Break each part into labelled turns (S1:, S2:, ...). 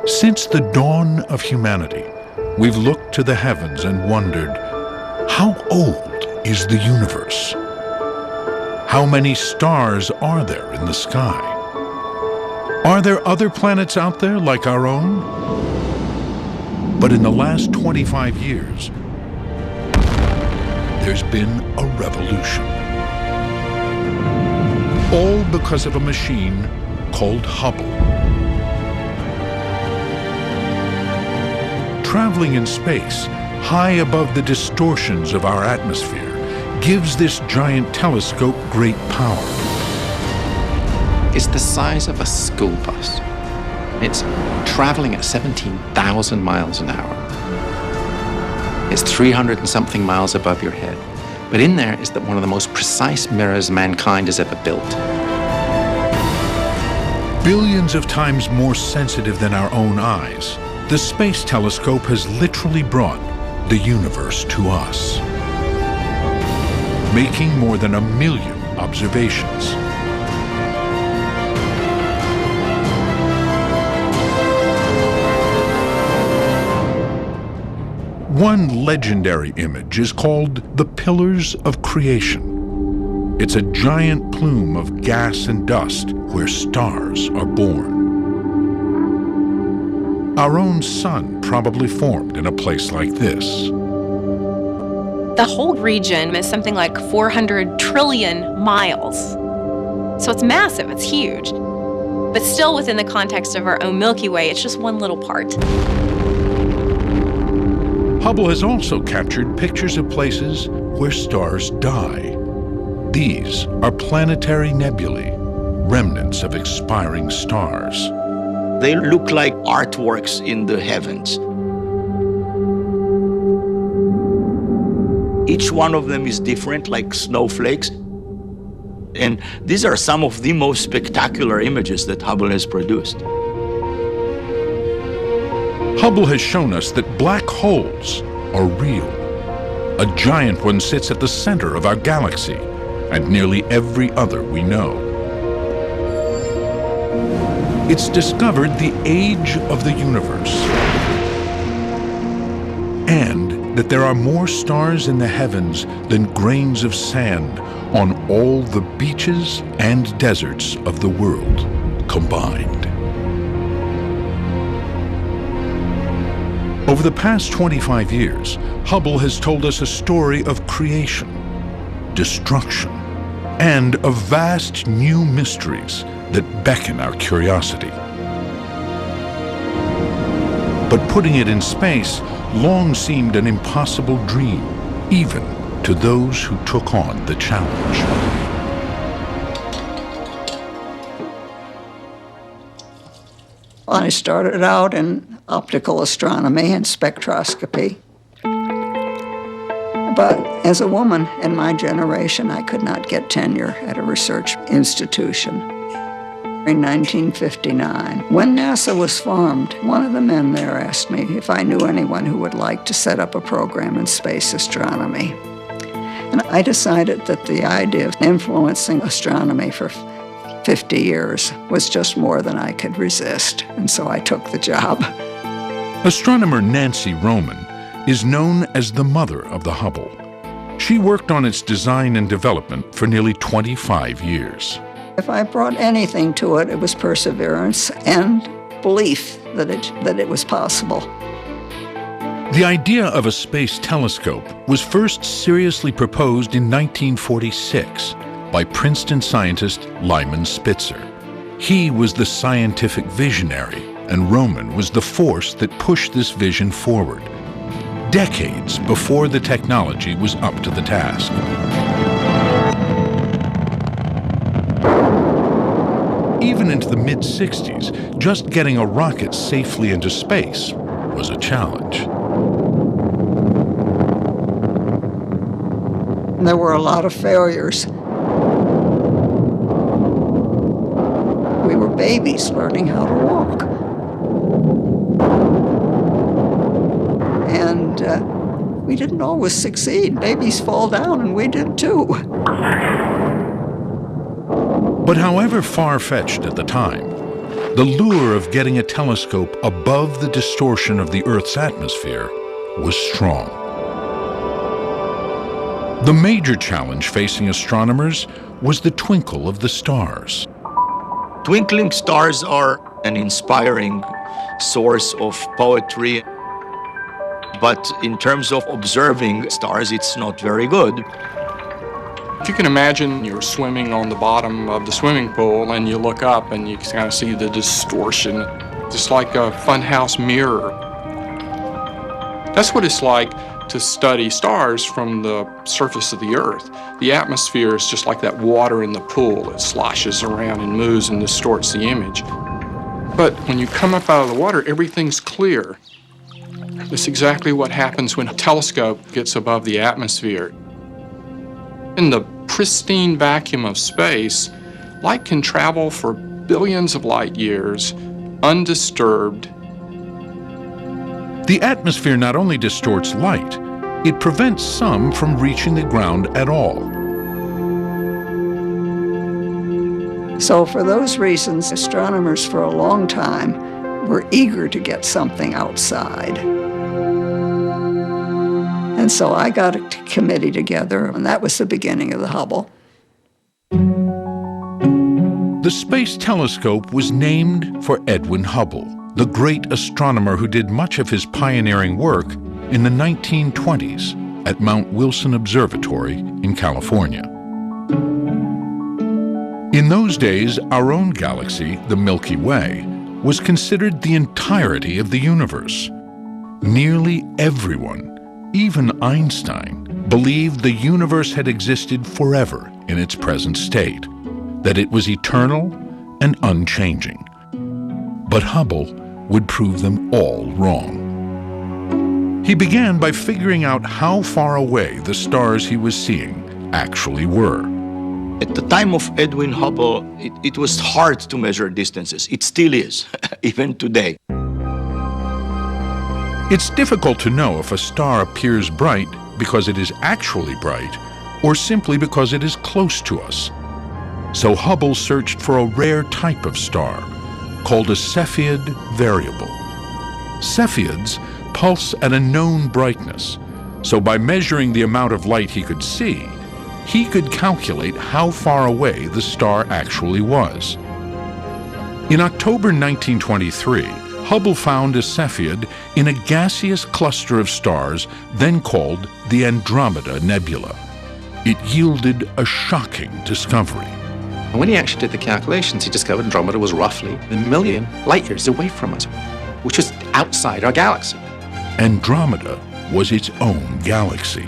S1: Since the dawn of humanity, we've looked to the heavens and wondered, how old is the universe? How many stars are there in the sky? Are there other planets out there like our own? But in the last 25 years, there's been a revolution. All because of a machine called Hubble. Traveling in space, high above the distortions of our atmosphere, gives this giant telescope great power.
S2: It's the size of a school bus. It's traveling at 17,000 miles an hour. It's 300 and something miles above your head. But in there is one of the most precise mirrors mankind has ever built.
S1: Billions of times more sensitive than our own eyes, the space telescope has literally brought the universe to us, making more than 1 million observations. One legendary image is called the Pillars of Creation. It's a giant plume of gas and dust where stars are born. Our own sun probably formed in a place like this.
S3: The whole region is something like 400 trillion miles. So it's massive, it's huge. But still within the context of our own Milky Way, it's just one little part.
S1: Hubble has also captured pictures of places where stars die. These are planetary nebulae, remnants of expiring stars.
S4: They look like artworks in the heavens. Each one of them is different, like snowflakes. And these are some of the most spectacular images that Hubble has produced.
S1: Hubble has shown us that black holes are real. A giant one sits at the center of our galaxy, and nearly every other we know. It's discovered the age of the universe, and that there are more stars in the heavens than grains of sand on all the beaches and deserts of the world combined. Over the past 25 years, Hubble has told us a story of creation, destruction, and of vast new mysteries that beckon our curiosity. But putting it in space long seemed an impossible dream, even to those who took on the challenge.
S5: I started out in optical astronomy and spectroscopy. But as a woman in my generation, I could not get tenure at a research institution. In 1959, when NASA was formed, one of the men there asked me if I knew anyone who would like to set up a program in space astronomy. And I decided that the idea of influencing astronomy for 50 years was just more than I could resist, and so I took the job.
S1: Astronomer Nancy Roman is known as the mother of the Hubble. She worked on its design and development for nearly 25 years.
S5: If I brought anything to it, it was perseverance and belief that it was possible.
S1: The idea of a space telescope was first seriously proposed in 1946 by Princeton scientist Lyman Spitzer. He was the scientific visionary, and Roman was the force that pushed this vision forward, decades before the technology was up to the task. Even into the mid-60s, just getting a rocket safely into space was a challenge.
S5: There were a lot of failures. We were babies learning how to walk. And we didn't always succeed. Babies fall down, and we did too.
S1: But however far-fetched at the time, The lure of getting a telescope above the distortion of the Earth's atmosphere was strong. The major challenge facing astronomers was the twinkle of the stars.
S4: Twinkling stars are an inspiring source of poetry, but in terms of observing stars, it's not very good.
S6: If you can imagine you're swimming on the bottom of the swimming pool and you look up and you kind of see the distortion, just like a funhouse mirror. That's what it's like to study stars from the surface of the Earth. The atmosphere is just like that water in the pool. It sloshes around and moves and distorts the image. But when you come up out of the water, everything's clear. That's exactly what happens when a telescope gets above the atmosphere. In the pristine vacuum of space, light can travel for billions of light years, undisturbed.
S1: The atmosphere not only distorts light, it prevents some from reaching the ground at all.
S5: So for those reasons, astronomers for a long time were eager to get something outside. And so I got a committee together, and that was the beginning of the Hubble.
S1: The Space Telescope was named for Edwin Hubble, the great astronomer who did much of his pioneering work in the 1920s at Mount Wilson Observatory in California. In those days, our own galaxy, the Milky Way, was considered the entirety of the universe. Nearly everyone, even Einstein, believed the universe had existed forever in its present state, that it was eternal and unchanging. But Hubble would prove them all wrong. He began by figuring out how far away the stars he was seeing actually were.
S4: At the time of Edwin Hubble, it was hard to measure distances. It still is, even today.
S1: It's difficult to know if a star appears bright because it is actually bright or simply because it is close to us. So Hubble searched for a rare type of star called a Cepheid variable. Cepheids pulse at a known brightness, so by measuring the amount of light he could see, he could calculate how far away the star actually was. In October 1923, Hubble found a Cepheid in a gaseous cluster of stars then called the Andromeda Nebula. It yielded a shocking discovery.
S2: And when he actually did the calculations, he discovered Andromeda was roughly 1 million light years away from us, which was outside our galaxy.
S1: Andromeda was its own galaxy.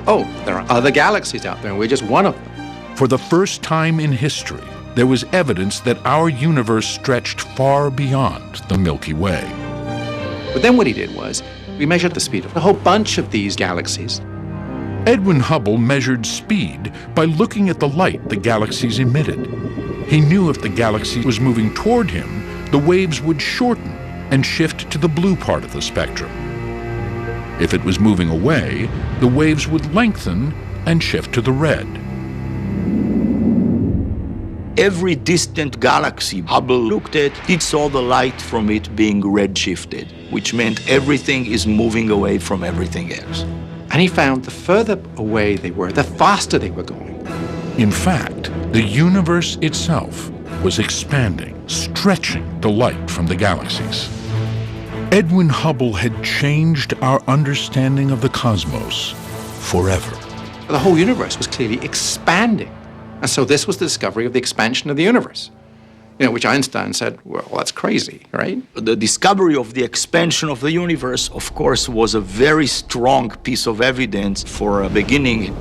S2: Oh, there are other galaxies out there, and we're just one of them.
S1: For the first time in history, there was evidence that our universe stretched far beyond the Milky Way.
S2: But then what he did was, we measured the speed of a whole bunch of these galaxies.
S1: Edwin Hubble measured speed by looking at the light the galaxies emitted. He knew if the galaxy was moving toward him, the waves would shorten and shift to the blue part of the spectrum. If it was moving away, the waves would lengthen and shift to the red.
S4: Every distant galaxy Hubble looked at, he saw the light from it being redshifted, which meant everything is moving away from everything else.
S2: And he found the further away they were, the faster they were going.
S1: In fact, the universe itself was expanding, stretching the light from the galaxies. Edwin Hubble had changed our understanding of the cosmos forever.
S2: The whole universe was clearly expanding. And so this was the discovery of the expansion of the universe, which Einstein said, well, that's crazy, right?
S4: The discovery of the expansion of the universe, of course, was a very strong piece of evidence for a beginning.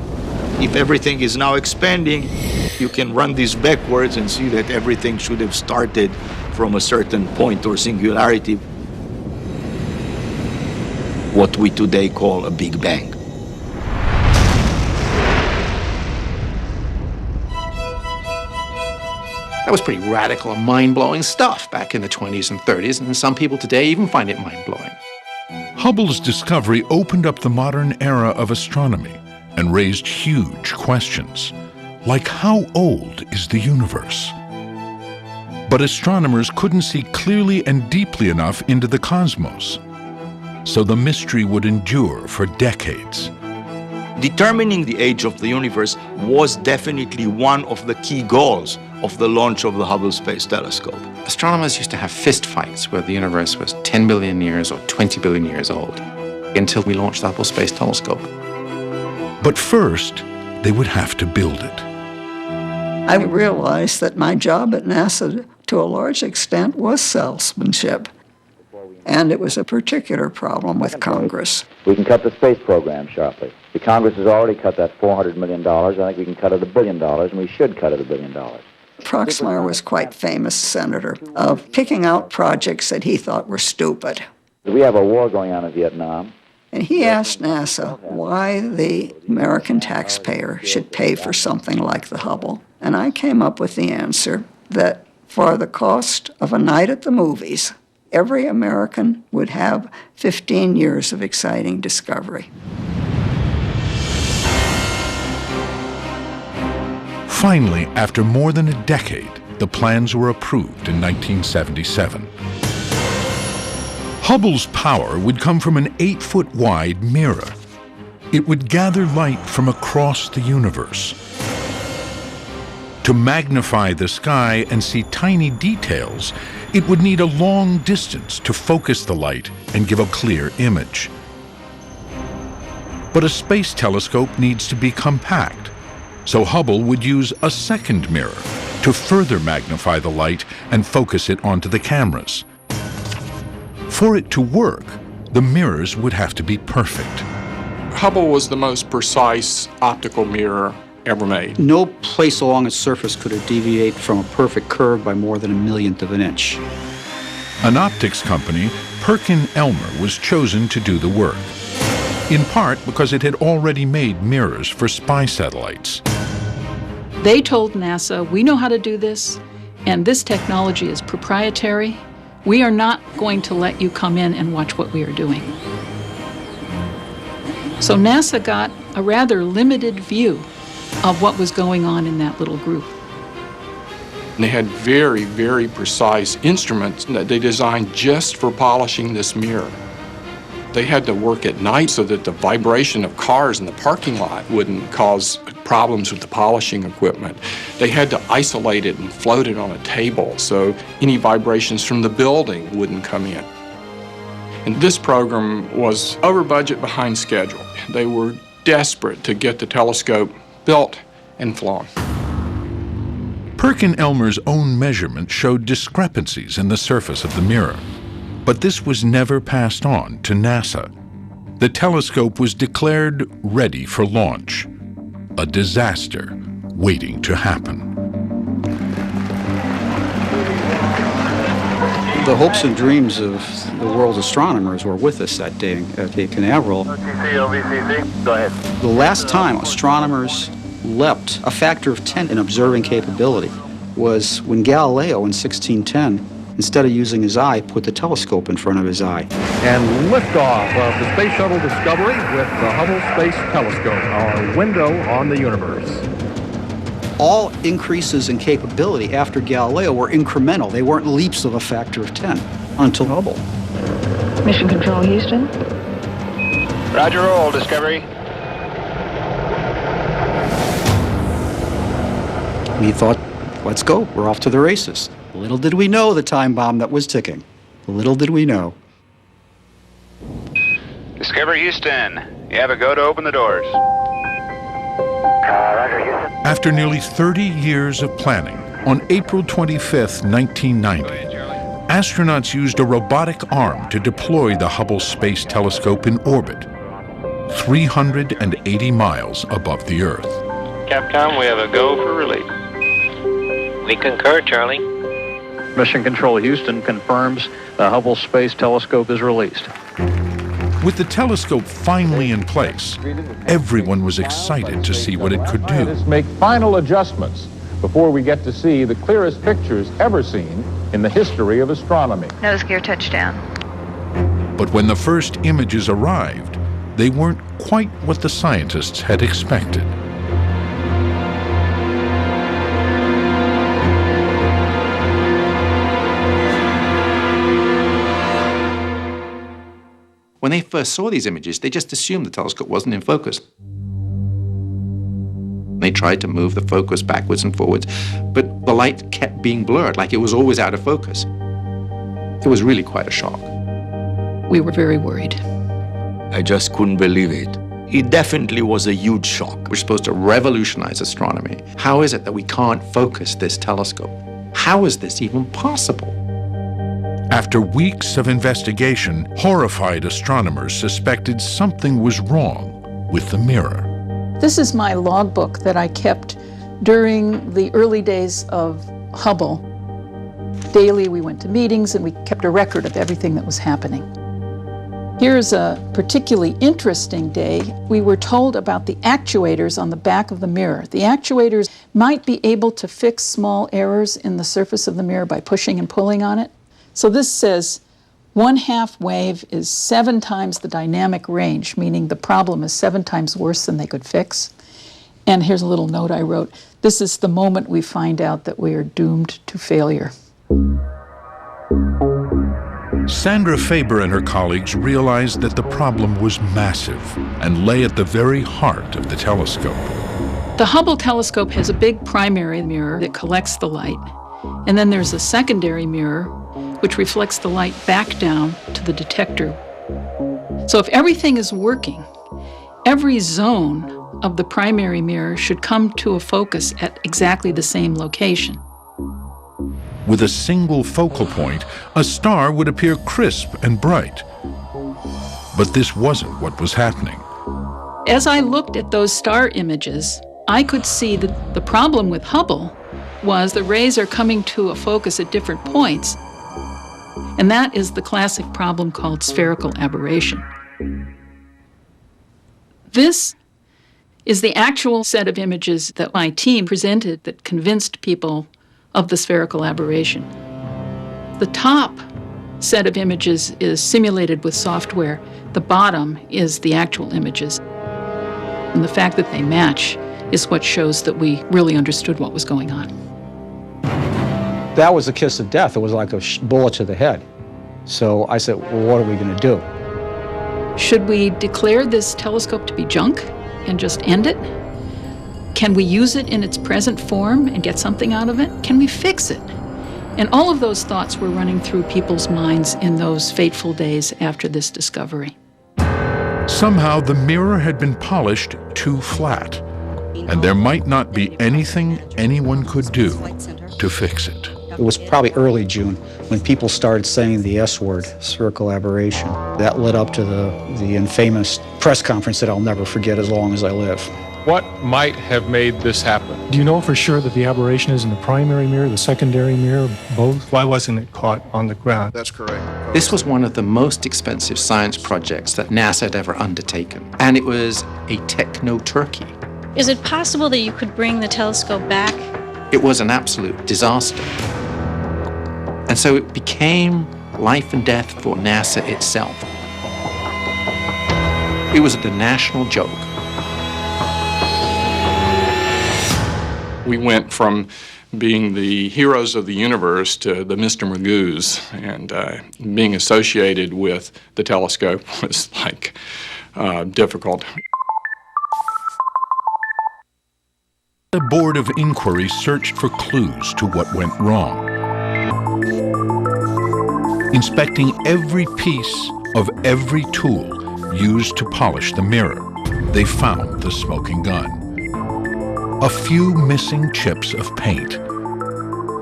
S4: If everything is now expanding, you can run this backwards and see that everything should have started from a certain point or singularity, what we today call a Big Bang.
S2: That was pretty radical and mind-blowing stuff back in the 20s and 30s, and some people today even find it mind-blowing.
S1: Hubble's discovery opened up the modern era of astronomy and raised huge questions, like how old is the universe? But astronomers couldn't see clearly and deeply enough into the cosmos. So the mystery would endure for decades.
S4: Determining the age of the universe was definitely one of the key goals of the launch of the Hubble Space Telescope.
S2: Astronomers used to have fistfights where the universe was 10 billion years or 20 billion years old until we launched the Hubble Space Telescope.
S1: But first, they would have to build it.
S5: I realized that my job at NASA, to a large extent, was salesmanship. And it was a particular problem with Congress.
S7: We can cut the space program sharply. The Congress has already cut that $400 million. I think we can cut it $1 billion, and we should cut it $1 billion.
S5: Proxmire was quite famous senator of picking out projects that he thought were stupid.
S7: We have a war going on in Vietnam.
S5: And he asked NASA why the American taxpayer should pay for something like the Hubble. And I came up with the answer that for the cost of a night at the movies, every American would have 15 years of exciting discovery.
S1: Finally, after more than a decade, the plans were approved in 1977. Hubble's power would come from an 8-foot-wide mirror. It would gather light from across the universe. To magnify the sky and see tiny details, it would need a long distance to focus the light and give a clear image. But a space telescope needs to be compact, so Hubble would use a second mirror to further magnify the light and focus it onto the cameras. For it to work, the mirrors would have to be perfect.
S6: Hubble was the most precise optical mirror ever made.
S8: No place along its surface could it deviate from a perfect curve by more than a millionth of an inch.
S1: An optics company, Perkin-Elmer, was chosen to do the work, in part because it had already made mirrors for spy satellites.
S9: They told NASA, we know how to do this, and this technology is proprietary. We are not going to let you come in and watch what we are doing. So NASA got a rather limited view of what was going on in that little group.
S6: They had very, very precise instruments that they designed just for polishing this mirror. They had to work at night so that the vibration of cars in the parking lot wouldn't cause problems with the polishing equipment. They had to isolate it and float it on a table so any vibrations from the building wouldn't come in. And this program was over budget, behind schedule. They were desperate to get the telescope built and flown.
S1: Perkin-Elmer's own measurements showed discrepancies in the surface of the mirror, but this was never passed on to NASA. The telescope was declared ready for launch, a disaster waiting to happen.
S8: The hopes and dreams of the world's astronomers were with us that day at Cape Canaveral.
S7: LVCC, go ahead.
S8: The last time astronomers leapt a factor of 10 in observing capability was when Galileo in 1610, instead of using his eye, put the telescope in front of his eye.
S10: And liftoff of the Space Shuttle Discovery with the Hubble Space Telescope, our window on the universe.
S8: All increases in capability after Galileo were incremental. They weren't leaps of a factor of 10 until Hubble.
S11: Mission Control, Houston.
S10: Roger, roll, Discovery.
S8: We thought, let's go, we're off to the races. Little did we know the time bomb that was ticking. Little did we know.
S10: Discovery, Houston. You have a go to open the doors. Roger, Houston.
S1: After nearly 30 years of planning, on April 25, 1990, astronauts used a robotic arm to deploy the Hubble Space Telescope in orbit, 380 miles above the Earth.
S10: Capcom, we have a go for release.
S12: We concur, Charlie.
S10: Mission Control, Houston confirms the Hubble Space Telescope is released.
S1: With the telescope finally in place, everyone was excited to see what it could do.
S10: Scientists make final adjustments before we get to see the clearest pictures ever seen in the history of astronomy.
S11: Nose gear touchdown.
S1: But when the first images arrived, they weren't quite what the scientists had expected.
S2: When they first saw these images, they just assumed the telescope wasn't in focus. They tried to move the focus backwards and forwards, but the light kept being blurred, like it was always out of focus. It was really quite a shock.
S9: We were very worried.
S4: I just couldn't believe it. It definitely was a huge shock.
S2: We're supposed to revolutionize astronomy. How is it that we can't focus this telescope? How is this even possible?
S1: After weeks of investigation, horrified astronomers suspected something was wrong with the mirror.
S9: This is my logbook that I kept during the early days of Hubble. Daily we went to meetings and we kept a record of everything that was happening. Here's a particularly interesting day. We were told about the actuators on the back of the mirror. The actuators might be able to fix small errors in the surface of the mirror by pushing and pulling on it. So this says 1/2 wave is 7 times the dynamic range, meaning the problem is 7 times worse than they could fix. And here's a little note I wrote. This is the moment we find out that we are doomed to failure.
S1: Sandra Faber and her colleagues realized that the problem was massive and lay at the very heart of the telescope.
S9: The Hubble telescope has a big primary mirror that collects the light, and then there's a secondary mirror which reflects the light back down to the detector. So if everything is working, every zone of the primary mirror should come to a focus at exactly the same location.
S1: With a single focal point, a star would appear crisp and bright. But this wasn't what was happening.
S9: As I looked at those star images, I could see that the problem with Hubble was the rays are coming to a focus at different points, and that is the classic problem called spherical aberration. This is the actual set of images that my team presented that convinced people of the spherical aberration. The top set of images is simulated with software. The bottom is the actual images. And the fact that they match is what shows that we really understood what was going on.
S8: That was a kiss of death. It was like a bullet to the head. So I said, well, what are we going to do?
S9: Should we declare this telescope to be junk and just end it? Can we use it in its present form and get something out of it? Can we fix it? And all of those thoughts were running through people's minds in those fateful days after this discovery.
S1: Somehow the mirror had been polished too flat, and there might not be anything anyone could do to fix it.
S8: It was probably early June when people started saying the S word, spherical aberration. That led up to the infamous press conference that I'll never forget as long as I live.
S10: What might have made this happen? Do you know for sure that the aberration is in the primary mirror, the secondary mirror, both? Why wasn't it caught on the ground?
S13: That's correct.
S2: This was one of the most expensive science projects that NASA had ever undertaken, and it was a techno-turkey.
S14: Is it possible that you could bring the telescope back?
S2: It was an absolute disaster. And so it became life and death for NASA itself. It was the national joke.
S6: We went from being the heroes of the universe to the Mr. Magoo's, and being associated with the telescope was like difficult.
S1: The board of inquiry searched for clues to what went wrong. Inspecting every piece of every tool used to polish the mirror, they found the smoking gun. A few missing chips of paint.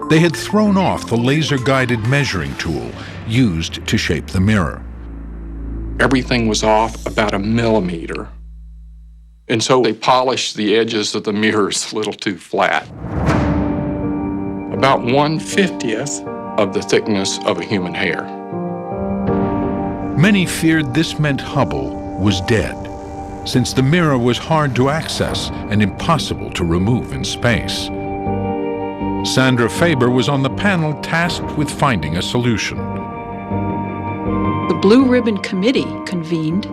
S1: They had thrown off the laser-guided measuring tool used to shape the mirror.
S6: Everything was off about 1 millimeter. And so they polished the edges of the mirrors a little too flat. About 1/50th of the thickness of a human hair.
S1: Many feared this meant Hubble was dead, since the mirror was hard to access and impossible to remove in space. Sandra Faber was on the panel tasked with finding a solution.
S9: The Blue Ribbon Committee convened.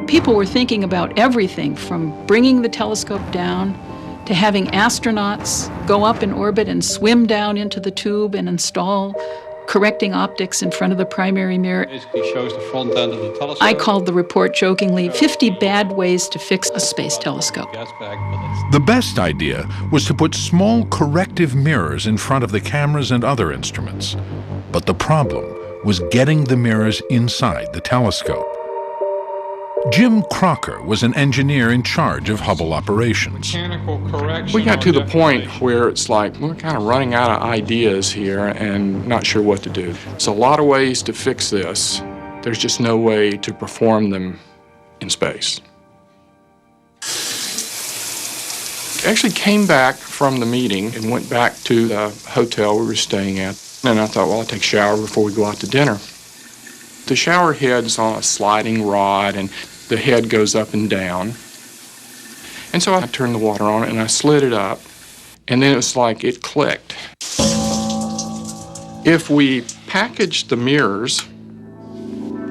S9: People were thinking about everything from bringing the telescope down to having astronauts go up in orbit and swim down into the tube and install correcting optics in front of the primary mirror.
S13: Basically shows the front end of the telescope.
S9: I called the report jokingly 50 bad ways to fix a space telescope.
S1: The best idea was to put small corrective mirrors in front of the cameras and other instruments. But the problem was getting the mirrors inside the telescope. Jim Crocker was an engineer in charge of Hubble operations.
S6: We got to the point where it's like, we're kind of running out of ideas here and not sure what to do. There's a lot of ways to fix this. There's just no way to perform them in space. I actually came back from the meeting and went back to the hotel we were staying at. And I thought, well, I'll take a shower before we go out to dinner. The shower head's on a sliding rod, and the head goes up and down. And so I turned the water on, and I slid it up, and then it was like it clicked. If we packaged the mirrors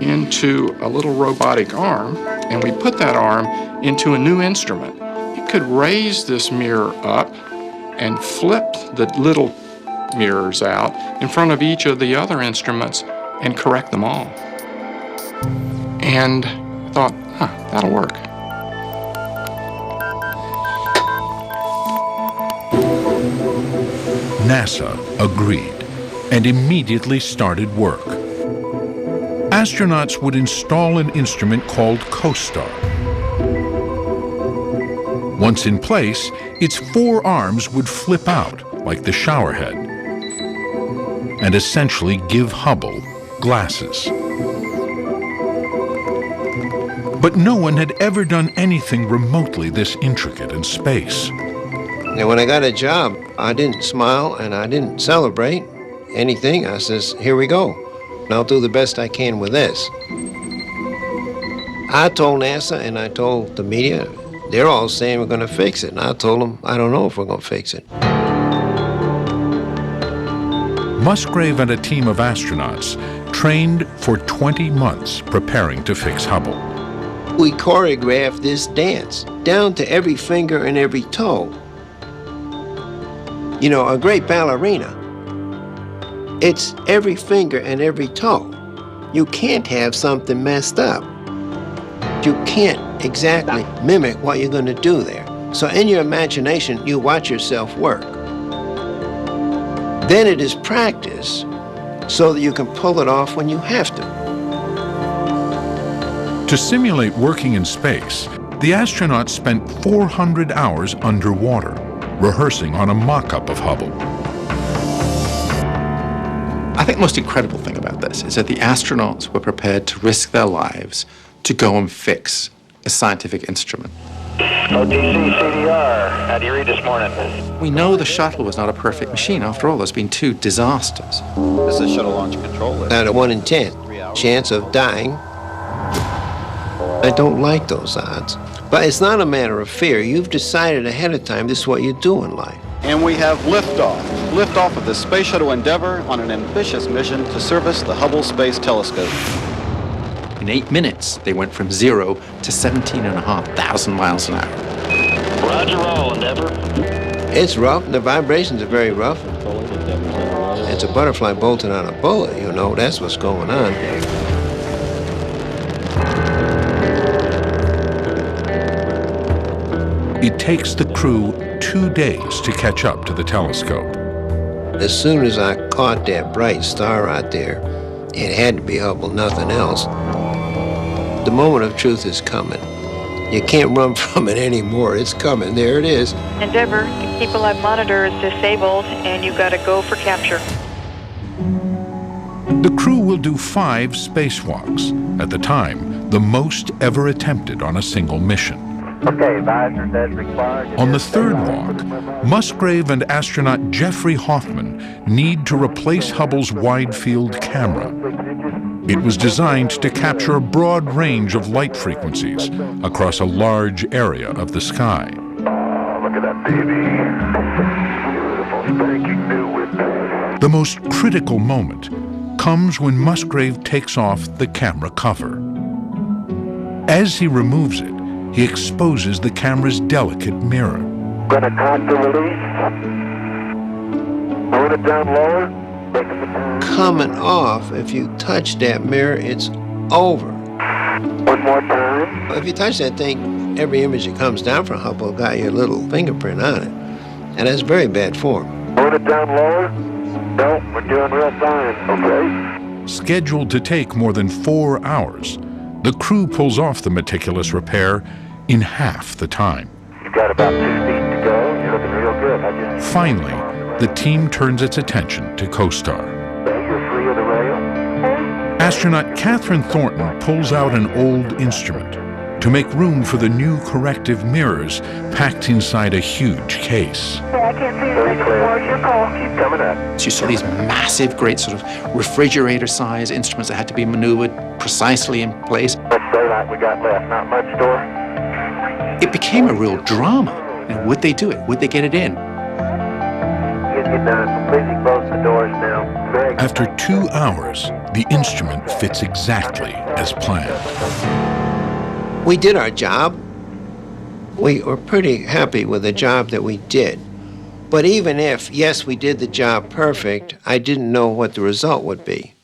S6: into a little robotic arm, and we put that arm into a new instrument, it could raise this mirror up and flip the little mirrors out in front of each of the other instruments and correct them all. And I thought, that'll work.
S1: NASA agreed and immediately started work. Astronauts would install an instrument called COSTAR. Once in place, its 4 arms would flip out like the showerhead and essentially give Hubble glasses. But no one had ever done anything remotely this intricate in space.
S15: Now, when I got a job, I didn't smile and I didn't celebrate anything. I says, here we go. And I'll do the best I can with this. I told NASA and I told the media, they're all saying we're going to fix it. And I told them, I don't know if we're going to fix it.
S1: Musgrave and a team of astronauts trained for 20 months preparing to fix Hubble.
S15: We choreographed this dance down to every finger and every toe. You know, a great ballerina, it's every finger and every toe. You can't have something messed up. You can't exactly mimic what you're going to do there. So in your imagination, you watch yourself work. Then it is practice so that you can pull it off when you have to.
S1: To simulate working in space, the astronauts spent 400 hours underwater, rehearsing on a mock-up of Hubble.
S2: I think the most incredible thing about this is that the astronauts were prepared to risk their lives to go and fix a scientific instrument.
S12: OTC CDR, how do you read this morning?
S2: We know the shuttle was not a perfect machine. After all, there's been 2 disasters.
S13: This is shuttle launch control list.
S15: Out of 1 in 10 chance of dying. I don't like those odds. But it's not a matter of fear. You've decided ahead of time this is what you do in life.
S13: And we have liftoff. Liftoff of the Space Shuttle Endeavour on an ambitious mission to service the Hubble Space Telescope.
S2: In 8 minutes, they went from 0 to 17,500 miles an hour.
S12: Roger roll, Endeavour.
S15: It's rough. The vibrations are very rough. It's a butterfly bolting on a bullet, you know. That's what's going on.
S1: It takes the crew 2 days to catch up to the telescope.
S15: As soon as I caught that bright star out there, it had to be Hubble, nothing else. The moment of truth is coming. You can't run from it anymore. It's coming. There it is.
S11: Endeavour, the Keep Alive monitor is disabled, and you gotta go for capture.
S1: The crew will do 5 spacewalks, at the time, the most ever attempted on a single mission.
S12: Okay, visors as required.
S1: On the 3rd walk, Musgrave and astronaut Jeffrey Hoffman need to replace Hubble's wide-field camera. It was designed to capture a broad range of light frequencies across a large area of the sky.
S12: Look at that baby. Beautiful, spanking new window.
S1: The most critical moment comes when Musgrave takes off the camera cover. As he removes it, he exposes the camera's delicate mirror.
S12: Gonna count the release. Hold it down lower.
S15: coming off. If you touch that mirror, it's over.
S12: One more time.
S15: If you touch that thing, every image that comes down from Hubble got your little fingerprint on it. And that's very bad form.
S12: Hold it down lower. No, we're doing real fine. Okay.
S1: Scheduled to take more than 4 hours, the crew pulls off the meticulous repair in half the time.
S12: You've got about 2 feet to go. You're looking real good.
S1: Finally, the team turns its attention to CoStar.
S12: You're free of the rail.
S1: Astronaut Catherine Thornton pulls out an old instrument to make room for the new corrective mirrors packed inside a huge case.
S12: I can't see anything anymore. It's your call. Keep coming up.
S2: So you saw these massive, great sort of refrigerator-sized instruments that had to be maneuvered precisely in place.
S12: Let's say like we got left. Not much door.
S2: It became a real drama. And would they do it? Would they get it in?
S12: Getting it done. Completely close the doors now. Very good.
S1: After 2 hours, the instrument fits exactly as planned.
S15: We did our job. We were pretty happy with the job that we did. But even if, yes, we did the job perfect, I didn't know what the result would be.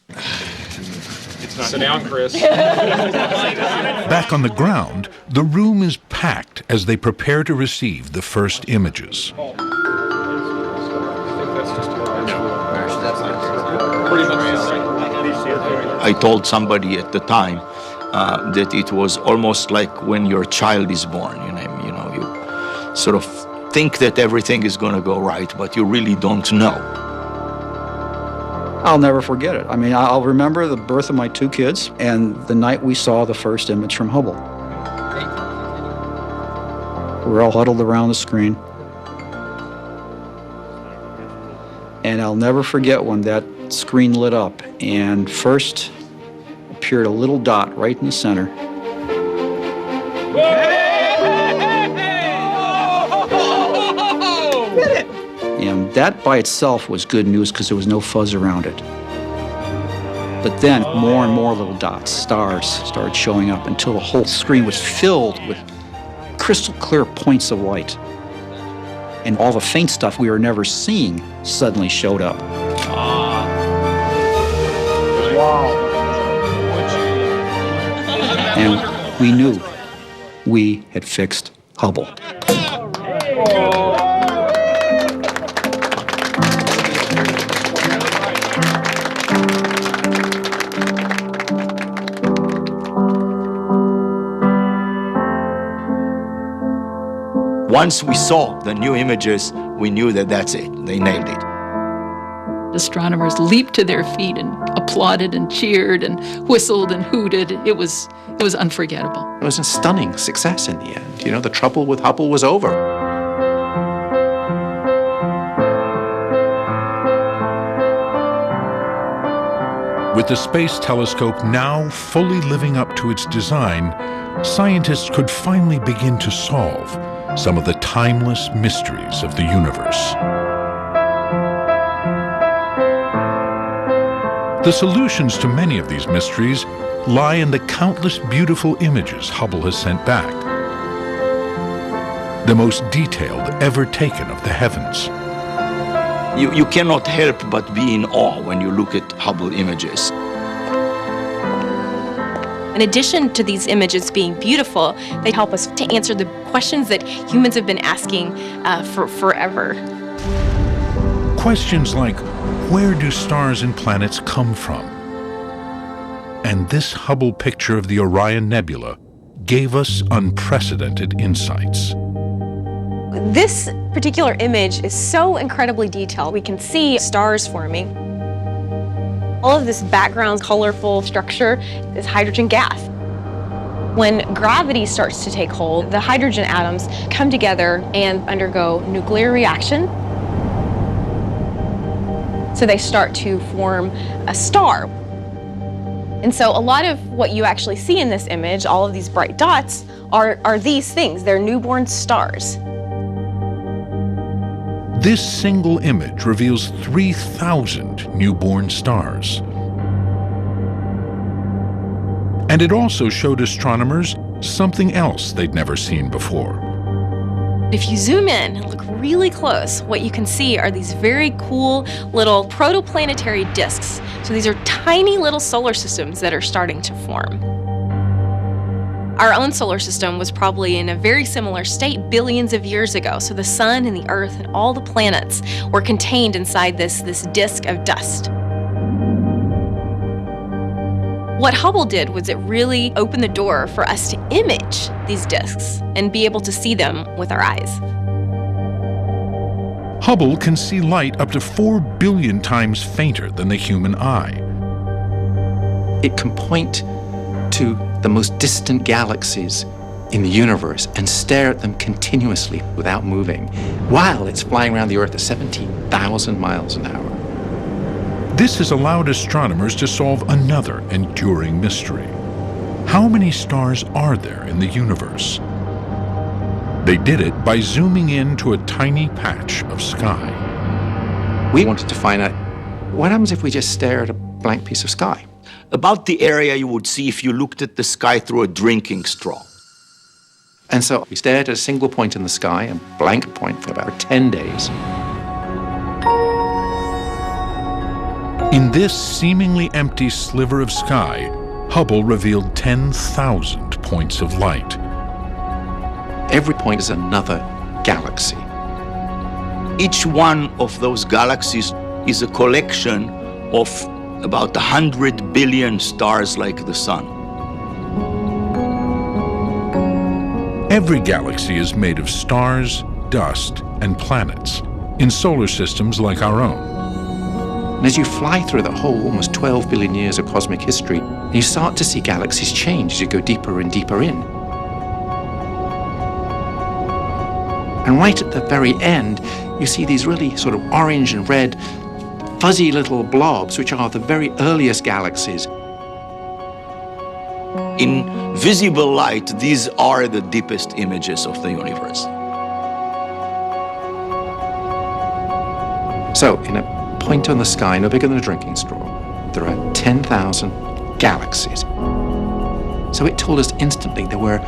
S6: Sit down, Chris.
S1: Back on the ground, the room is packed as they prepare to receive the first images.
S4: I told somebody at the time that it was almost like when your child is born. You sort of think that everything is going to go right, but you really don't know.
S8: I'll never forget it. I mean, I'll remember the birth of my 2 kids and the night we saw the first image from Hubble. We're all huddled around the screen. And I'll never forget when that screen lit up and first appeared a little dot right in the center. And that by itself was good news because there was no fuzz around it. But then more and more little dots, stars, started showing up until the whole screen was filled with crystal clear points of light. And all the faint stuff we were never seeing suddenly showed up. And we knew we had fixed Hubble.
S4: Once we saw the new images, we knew that that's it. They nailed it.
S9: Astronomers leaped to their feet and applauded and cheered and whistled and hooted. It was unforgettable.
S2: It was a stunning success in the end. You know, the trouble with Hubble was over.
S1: With the Space Telescope now fully living up to its design, scientists could finally begin to solve some of the timeless mysteries of the universe. The solutions to many of these mysteries lie in the countless beautiful images Hubble has sent back, the most detailed ever taken of the heavens.
S4: You cannot help but be in awe when you look at Hubble images.
S3: In addition to these images being beautiful, they help us to answer the questions that humans have been asking for forever.
S1: Questions like, where do stars and planets come from? And this Hubble picture of the Orion Nebula gave us unprecedented insights.
S3: This particular image is so incredibly detailed. We can see stars forming. All of this background colorful structure is hydrogen gas. When gravity starts to take hold, the hydrogen atoms come together and undergo nuclear reaction. So they start to form a star. And so a lot of what you actually see in this image, all of these bright dots, are these things. They're newborn stars.
S1: This single image reveals 3,000 newborn stars. And it also showed astronomers something else they'd never seen before.
S3: If you zoom in and look really close, what you can see are these very cool little protoplanetary disks So these are tiny little solar systems that are starting to form. Our own solar system was probably in a very similar state billions of years ago. So the sun and the earth and all the planets were contained inside this disk of dust. What Hubble did was it really opened the door for us to image these disks and be able to see them with our eyes.
S1: Hubble can see light up to 4 billion times fainter than the human eye.
S2: It can point to the most distant galaxies in the universe and stare at them continuously without moving while it's flying around the Earth at 17,000 miles an hour.
S1: This has allowed astronomers to solve another enduring mystery. How many stars are there in the universe? They did it by zooming in to a tiny patch of sky.
S2: We wanted to find out what happens if we just stare at a blank piece of sky.
S4: About the area you would see if you looked at the sky through a drinking straw.
S2: And so we stared at a single point in the sky, a blank point, for about 10 days.
S1: In this seemingly empty sliver of sky, Hubble revealed 10,000 points of light.
S2: Every point is another galaxy.
S4: Each one of those galaxies is a collection of about 100 billion stars like the sun.
S1: Every galaxy is made of stars, dust, and planets in solar systems like our own.
S2: And as you fly through the whole almost 12 billion years of cosmic history, you start to see galaxies change as you go deeper and deeper in. And right at the very end, you see these really sort of orange and red, fuzzy little blobs, which are the very earliest galaxies.
S4: In visible light, these are the deepest images of the universe.
S2: So, in a point on the sky, no bigger than a drinking straw, there are 10,000 galaxies. So it told us instantly there were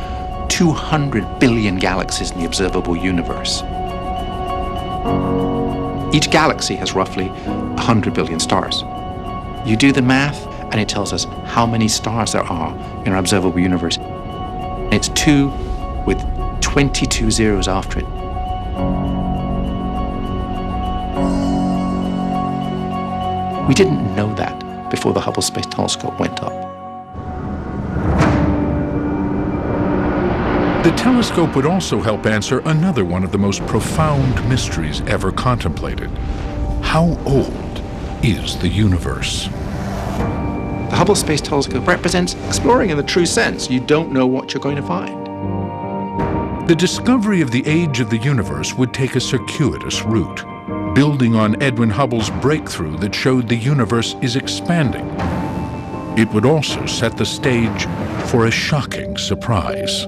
S2: 200 billion galaxies in the observable universe. Each galaxy has roughly 100 billion stars. You do the math, and it tells us how many stars there are in our observable universe. It's 2 with 22 zeros after it. We didn't know that before the Hubble Space Telescope went up.
S1: The telescope would also help answer another one of the most profound mysteries ever contemplated. How old is the universe?
S2: The Hubble Space Telescope represents exploring in the true sense. You don't know what you're going to find.
S1: The discovery of the age of the universe would take a circuitous route, building on Edwin Hubble's breakthrough that showed the universe is expanding. It would also set the stage for a shocking surprise.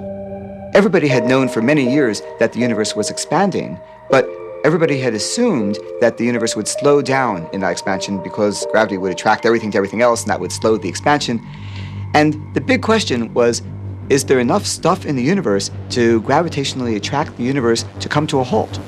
S16: Everybody had known for many years that the universe was expanding, but everybody had assumed that the universe would slow down in that expansion because gravity would attract everything to everything else, and that would slow the expansion. And the big question was, is there enough stuff in the universe to gravitationally attract the universe to come to a halt?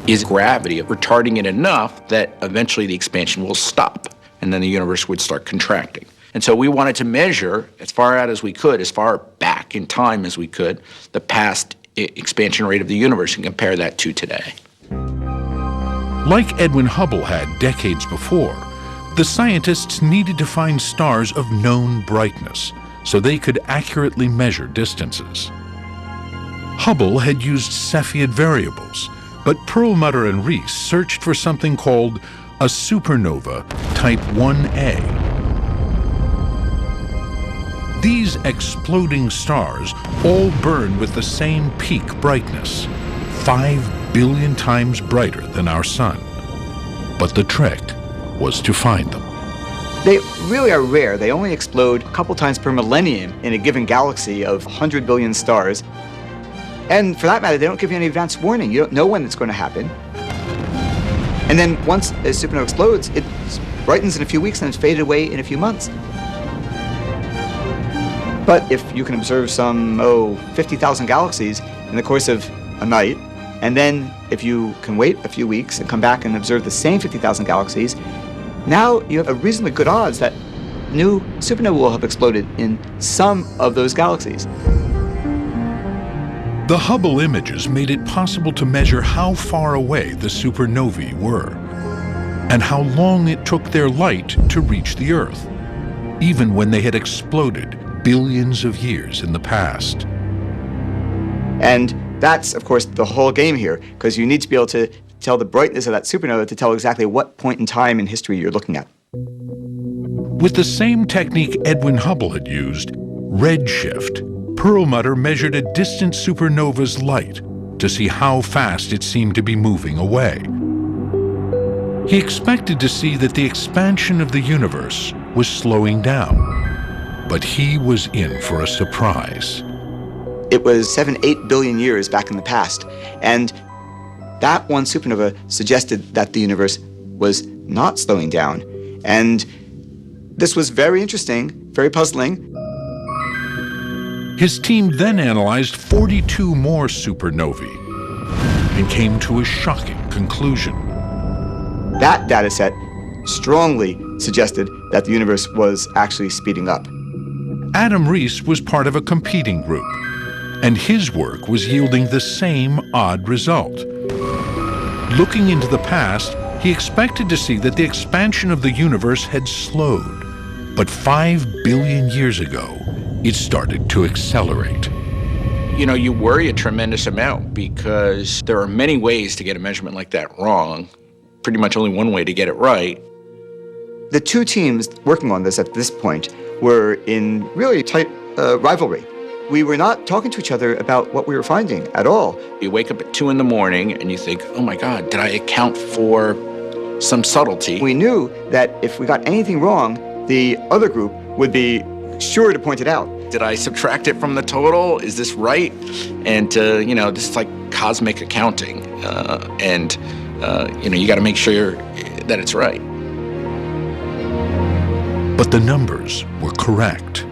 S17: Is gravity retarding it enough that eventually the expansion will stop, and then the universe would start contracting? And so we wanted to measure as far out as we could, as far back in time as we could, the past expansion rate of the universe and compare that to today.
S1: Like Edwin Hubble had decades before, the scientists needed to find stars of known brightness so they could accurately measure distances. Hubble had used Cepheid variables, but Perlmutter and Reese searched for something called a supernova type 1a. These exploding stars all burn with the same peak brightness, 5 billion times brighter than our sun. But the trick was to find them.
S16: They really are rare. They only explode a couple times per millennium in a given galaxy of 100 billion stars. And for that matter, they don't give you any advance warning. You don't know when it's going to happen. And then once a supernova explodes, it brightens in a few weeks and it's faded away in a few months. But if you can observe some, 50,000 galaxies in the course of a night, and then if you can wait a few weeks and come back and observe the same 50,000 galaxies, now you have a reasonably good odds that new supernova will have exploded in some of those galaxies.
S1: The Hubble images made it possible to measure how far away the supernovae were and how long it took their light to reach the Earth, even when they had exploded billions of years in the past.
S16: And that's, of course, the whole game here, because you need to be able to tell the brightness of that supernova to tell exactly what point in time in history you're looking at.
S1: With the same technique Edwin Hubble had used, redshift, Perlmutter measured a distant supernova's light to see how fast it seemed to be moving away. He expected to see that the expansion of the universe was slowing down, but he was in for a surprise.
S16: It was 7-8 billion years back in the past, and that one supernova suggested that the universe was not slowing down. And this was very interesting, very puzzling.
S1: His team then analyzed 42 more supernovae and came to a shocking conclusion.
S16: That data set strongly suggested that the universe was actually speeding up.
S1: Adam Rees was part of a competing group, and his work was yielding the same odd result. Looking into the past, he expected to see that the expansion of the universe had slowed, but 5 billion years ago, it started to accelerate.
S17: You know, you worry a tremendous amount because there are many ways to get a measurement like that wrong. Pretty much only one way to get it right.
S16: The two teams working on this at this point were in really tight rivalry. We were not talking to each other about what we were finding at all.
S17: You wake up at 2 in the morning and you think, oh my God, did I account for some subtlety?
S16: We knew that if we got anything wrong, the other group would be sure to point it out.
S17: Did I subtract it from the total? Is this right? And, you know, this is like cosmic accounting. You know, you got to make sure that it's right.
S1: But the numbers were correct.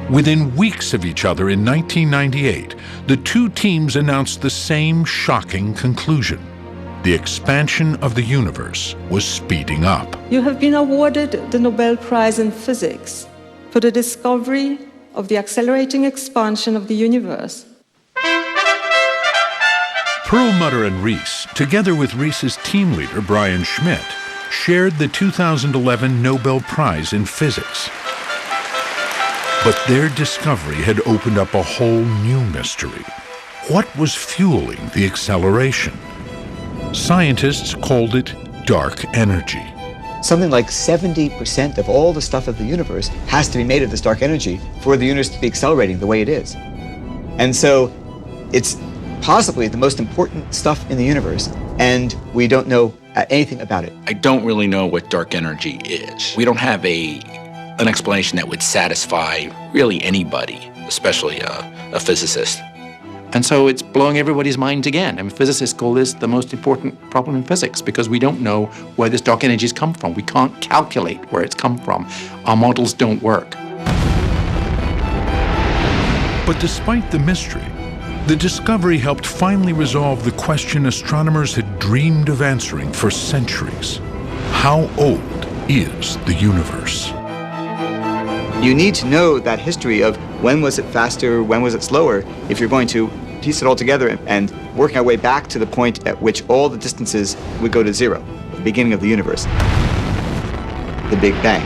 S1: Within weeks of each other in 1998, the two teams announced the same shocking conclusion. The expansion of the universe was speeding up.
S18: You have been awarded the Nobel Prize in Physics for the discovery of the accelerating expansion of the universe.
S1: Perlmutter and Rees, together with Rees's team leader, Brian Schmidt, shared the 2011 Nobel Prize in Physics. But their discovery had opened up a whole new mystery. What was fueling the acceleration? Scientists called it dark energy.
S16: Something like 70% of all the stuff of the universe has to be made of this dark energy for the universe to be accelerating the way it is. And so it's possibly the most important stuff in the universe, and we don't know anything about it.
S17: I don't really know what dark energy is. We don't have an explanation that would satisfy really anybody, especially a physicist.
S2: And so it's blowing everybody's minds again. I mean, physicists call this the most important problem in physics because we don't know where this dark energy has come from. We can't calculate where it's come from. Our models don't work.
S1: But despite the mystery, the discovery helped finally resolve the question astronomers had dreamed of answering for centuries. How old is the universe?
S16: You need to know that history of when was it faster, when was it slower, if you're going to piece it all together and working our way back to the point at which all the distances would go to zero, the beginning of the universe, the Big Bang.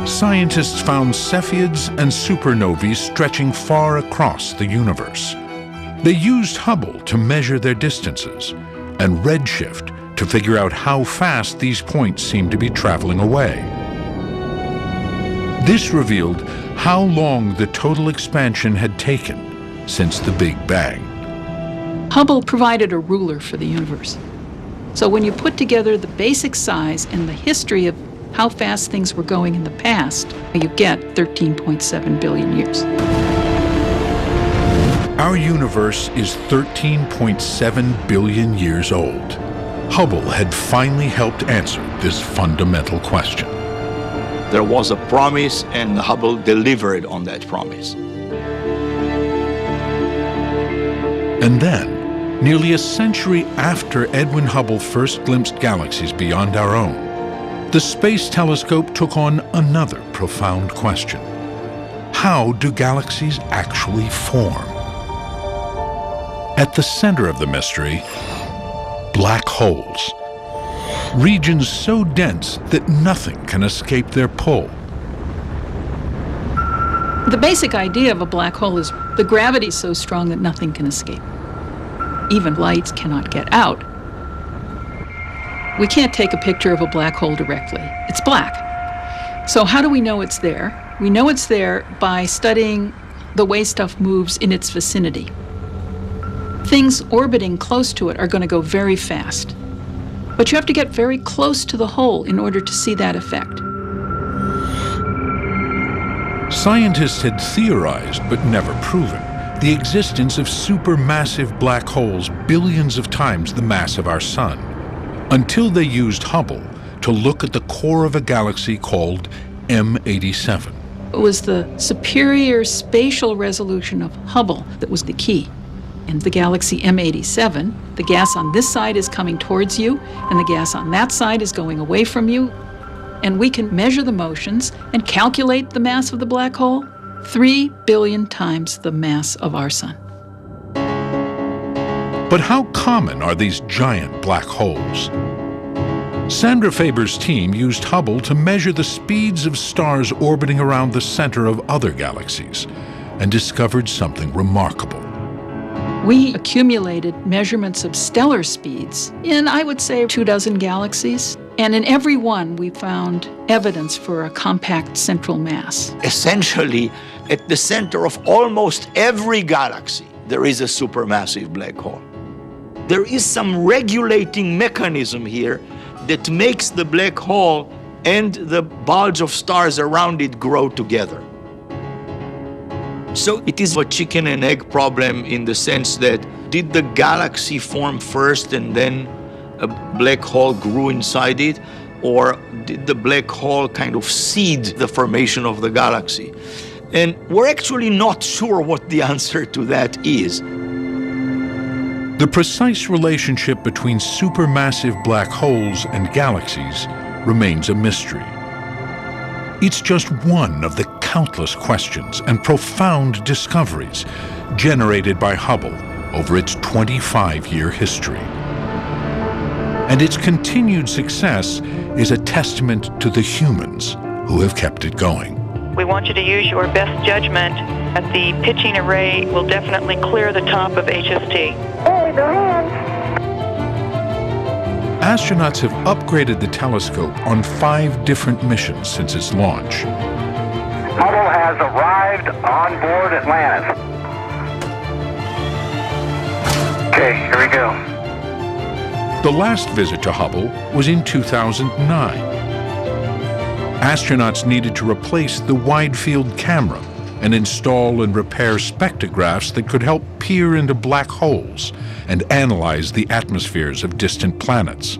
S1: Scientists found Cepheids and supernovae stretching far across the universe. They used Hubble to measure their distances and redshift to figure out how fast these points seemed to be traveling away. This revealed how long the total expansion had taken since the Big Bang.
S9: Hubble provided a ruler for the universe. So when you put together the basic size and the history of how fast things were going in the past, you get 13.7 billion years.
S1: Our universe is 13.7 billion years old. Hubble had finally helped answer this fundamental question.
S4: There was a promise, and Hubble delivered on that promise.
S1: And then, Nearly a century after Edwin Hubble first glimpsed galaxies beyond our own, the Space Telescope took on another profound question. How do galaxies actually form? At the center of the mystery, black holes. Regions so dense that nothing can escape their pull.
S9: The basic idea of a black hole is the gravity is so strong that nothing can escape. Even lights cannot get out. We can't take a picture of a black hole directly. It's black. So how do we know it's there? We know it's there by studying the way stuff moves in its vicinity. Things orbiting close to it are going to go very fast. But you have to get very close to the hole in order to see that effect.
S1: Scientists had theorized, but never proven, the existence of supermassive black holes billions of times the mass of our sun, until they used Hubble to look at the core of a galaxy called M87.
S9: It was the superior spatial resolution of Hubble that was the key. In the galaxy M87, the gas on this side is coming towards you, and the gas on that side is going away from you. And we can measure the motions and calculate the mass of the black hole, 3 billion times the mass of our sun.
S1: But how common are these giant black holes? Sandra Faber's team used Hubble to measure the speeds of stars orbiting around the center of other galaxies and discovered something remarkable.
S9: We accumulated measurements of stellar speeds in, I would say, 24 galaxies. And in every one, we found evidence for a compact central mass.
S4: Essentially, at the center of almost every galaxy, there is a supermassive black hole. There is some regulating mechanism here that makes the black hole and the bulge of stars around it grow together. So it is a chicken and egg problem in the sense that did the galaxy form first and then a black hole grew inside it, or did the black hole kind of seed the formation of the galaxy? And we're actually not sure what the answer to that is.
S1: The precise relationship between supermassive black holes and galaxies remains a mystery. It's just one of the countless questions and profound discoveries generated by Hubble over its 25-year history. And its continued success is a testament to the humans who have kept it going.
S11: We want you to use your best judgment. The pitching array will definitely clear the top of HST.
S12: Hey, go ahead.
S1: Astronauts have upgraded the telescope on 5 different missions since its launch.
S12: Hubble has arrived on board Atlantis. Okay, here we go.
S1: The last visit to Hubble was in 2009. Astronauts needed to replace the wide-field camera and install and repair spectrographs that could help peer into black holes and analyze the atmospheres of distant planets.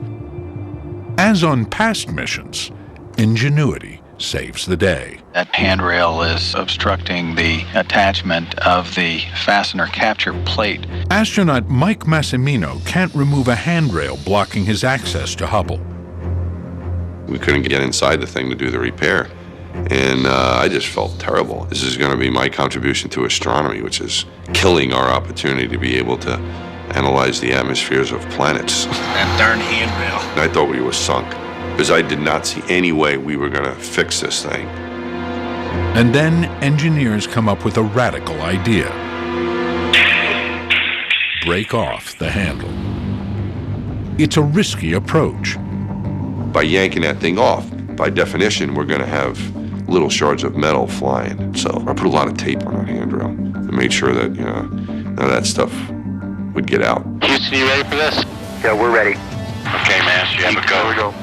S1: As on past missions, ingenuity saves the day.
S19: That handrail is obstructing the attachment of the fastener capture plate.
S1: Astronaut Mike Massimino can't remove a handrail blocking his access to Hubble.
S20: We couldn't get inside the thing to do the repair. And I just felt terrible. This is going to be my contribution to astronomy, which is killing our opportunity to be able to analyze the atmospheres of planets.
S17: That darn handrail.
S20: I thought we were sunk, because I did not see any way we were going to fix this thing.
S1: And then engineers come up with a radical idea. Break off the handle. It's a risky approach.
S20: By yanking that thing off, by definition, we're going to have little shards of metal flying. So I put a lot of tape on that handrail and made sure that, none of that stuff would get out.
S12: Houston, you ready for this? Yeah, we're ready.
S19: Okay, man, so you have a go.
S12: Here we go.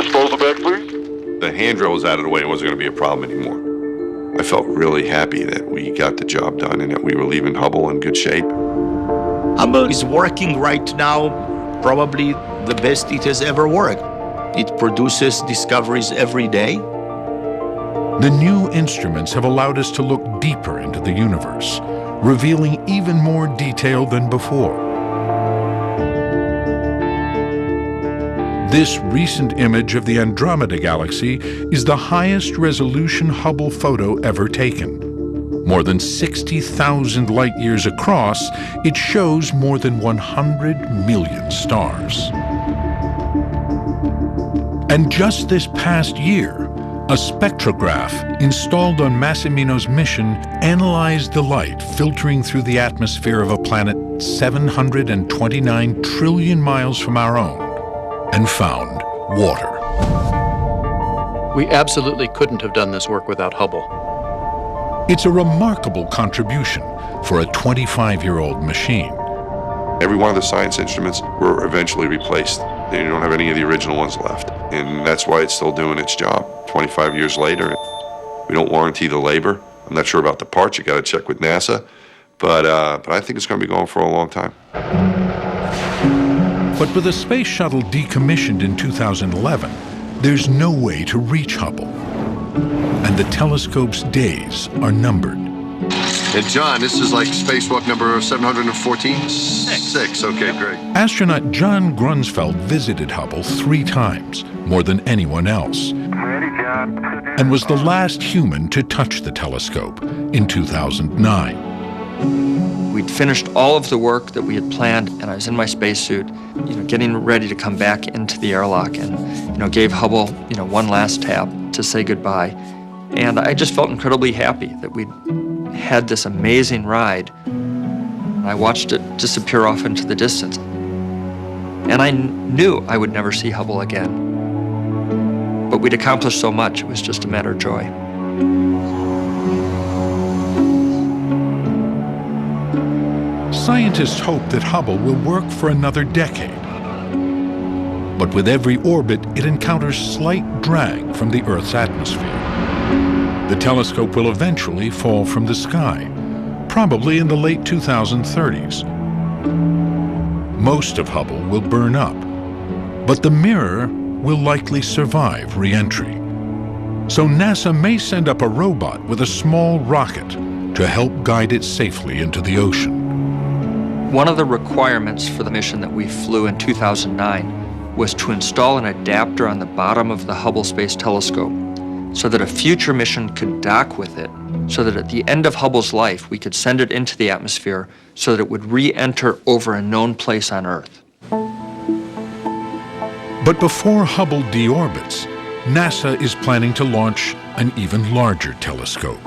S12: Disposal bag, please.
S20: The handrail was out of the way. It wasn't going to be a problem anymore. I felt really happy that we got the job done and that we were leaving Hubble in good shape.
S4: Hubble is working right now, probably the best it has ever worked. It produces discoveries every day.
S1: The new instruments have allowed us to look deeper into the universe, revealing even more detail than before. This recent image of the Andromeda Galaxy is the highest resolution Hubble photo ever taken. More than 60,000 light-years across, it shows more than 100 million stars. And just this past year, a spectrograph installed on Massimino's mission analyzed the light filtering through the atmosphere of a planet 729 trillion miles from our own and found water.
S21: We absolutely couldn't have done this work without Hubble.
S1: It's a remarkable contribution for a 25-year-old machine.
S20: Every one of the science instruments were eventually replaced. You don't have any of the original ones left. And that's why it's still doing its job. 25 years later, we don't warranty the labor. I'm not sure about the parts. You got to check with NASA. But I think it's going to be going for a long time.
S1: But with the space shuttle decommissioned in 2011, there's no way to reach Hubble. And the telescope's days are numbered.
S22: And John, this is like spacewalk number 714? Six. Okay, great.
S1: Astronaut John Grunsfeld visited Hubble 3 times, more than anyone else, and was the last human to touch the telescope in 2009.
S23: We'd finished all of the work that we had planned, and I was in my spacesuit, getting ready to come back into the airlock, and gave Hubble, one last tap to say goodbye. And I just felt incredibly happy that we'd had this amazing ride. I watched it disappear off into the distance, and I knew I would never see Hubble again. But we'd accomplished so much; it was just a matter of joy.
S1: Scientists hope that Hubble will work for another decade. But with every orbit, it encounters slight drag from the Earth's atmosphere. The telescope will eventually fall from the sky, probably in the late 2030s. Most of Hubble will burn up, but the mirror will likely survive re-entry. So NASA may send up a robot with a small rocket to help guide it safely into the ocean.
S23: One of the requirements for the mission that we flew in 2009 was to install an adapter on the bottom of the Hubble Space Telescope so that a future mission could dock with it, so that at the end of Hubble's life, we could send it into the atmosphere so that it would re-enter over a known place on Earth.
S1: But before Hubble deorbits, NASA is planning to launch an even larger telescope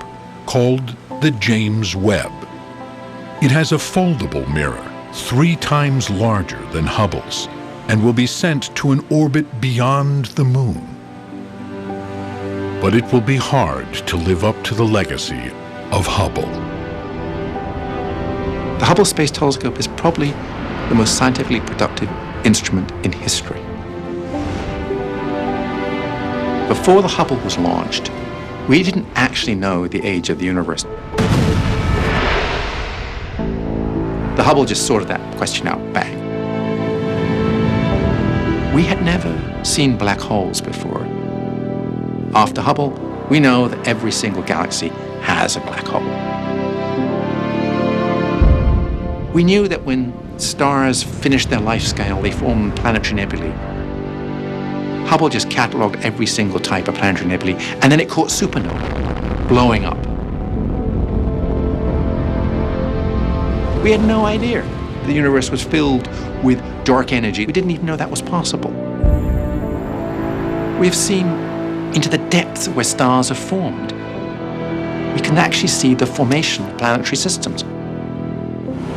S1: called the James Webb. It has a foldable mirror 3 times larger than Hubble's and will be sent to an orbit beyond the moon. But it will be hard to live up to the legacy of Hubble.
S2: The Hubble Space Telescope is probably the most scientifically productive instrument in history. Before the Hubble was launched, we didn't actually know the age of the universe. The Hubble just sorted that question out, bang. We had never seen black holes before. After Hubble, we know that every single galaxy has a black hole. We knew that when stars finish their life scale, they form planetary nebulae. Hubble just cataloged every single type of planetary nebulae, and then it caught supernova, blowing up. We had no idea the universe was filled with dark energy. We didn't even know that was possible. We've seen into the depths where stars are formed. We can actually see the formation of planetary systems.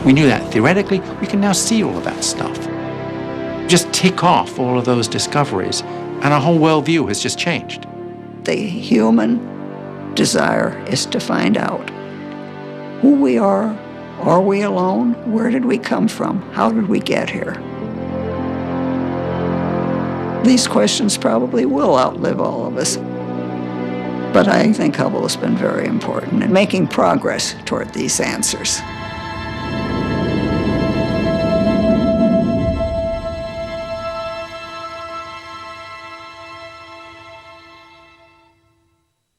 S2: We knew that theoretically. We can now see all of that stuff. Just tick off all of those discoveries, and our whole worldview has just changed.
S5: The human desire is to find out who we are. Are we alone? Where did we come from? How did we get here? These questions probably will outlive all of us. But I think Hubble has been very important in making progress toward these answers.